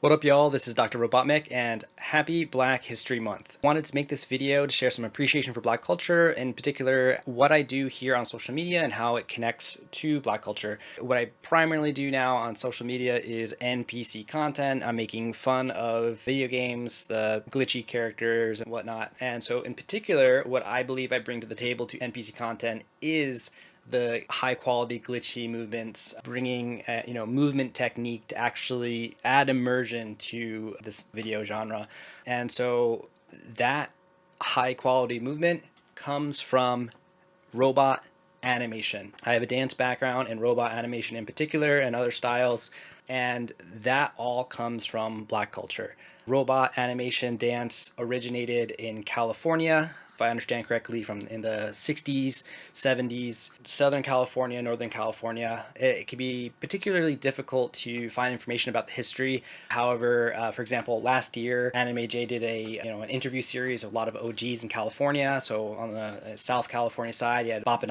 What up, y'all? This is Dr. Robotnik, and happy Black History Month. Wanted to make this video to share some appreciation for Black culture, in particular, what I do here on social media and how it connects to Black culture. What I primarily do now on social media is NPC content. I'm making fun of video games, the glitchy characters and whatnot. And so in particular, what I believe I bring to the table to NPC content is the high quality glitchy movements, bringing movement technique to actually add immersion to this video genre. And so that high quality movement comes from robot animation. I have a dance background in robot animation in particular and other styles, and that all comes from Black culture. Robot animation dance originated in California, if I understand correctly, from in the 60s, 70s, Southern California, Northern California. It can be particularly difficult to find information about the history. However, for example, last year, Anime J did an interview series of a lot of OGs in California. So on the South California side, you had Boppin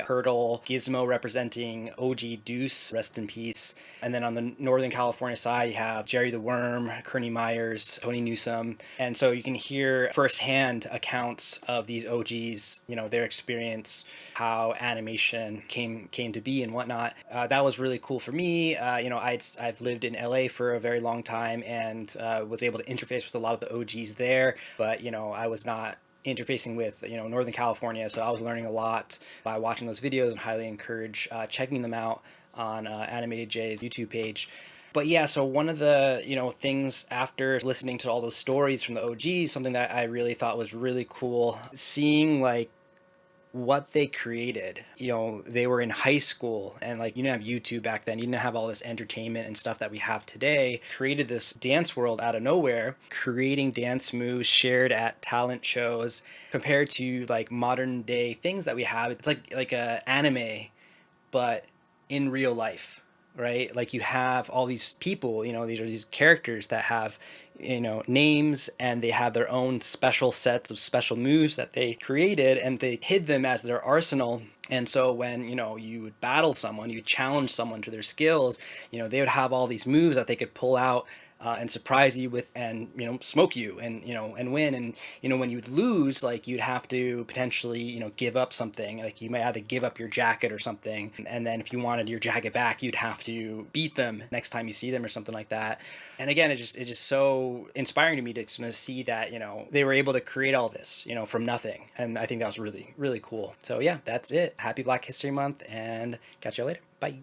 Hurdle, Gizmo representing OG Deuce, rest in peace. And then on the Northern California side, you have Jerry the Worm, Kearney Myers, Tony Newsom. And so you can hear firsthand accounts of these OGs, their experience, how animation came to be and whatnot. That was really cool for me. I've lived in LA for a very long time and was able to interface with a lot of the OGs there, but I was not interfacing with Northern California, so I was learning a lot by watching those videos, and highly encourage checking them out on Animated J's YouTube page. But yeah, so one of the things after listening to all those stories from the OGs, something that I really thought was really cool, seeing like what they created. They were in high school, and like you didn't have YouTube back then, you didn't have all this entertainment and stuff that we have today. Created this dance world out of nowhere, creating dance moves shared at talent shows, compared to like modern day things that we have. It's like a anime, but in real life, right? Like you have all these people, these characters that have, names, and they have their own special sets of special moves that they created, and they hid them as their arsenal. And so when, you would battle someone, you would challenge someone to their skills, they would have all these moves that they could pull out and surprise you with, and smoke you, and win. And when you'd lose, like you'd have to potentially give up something. Like you might have to give up your jacket or something, and then if you wanted your jacket back, you'd have to beat them next time you see them or something like that. And again, it's just so inspiring to me to sort of see that they were able to create all this from nothing. And I think that was really, really cool. So yeah, that's it. Happy Black History Month, and catch you later. Bye.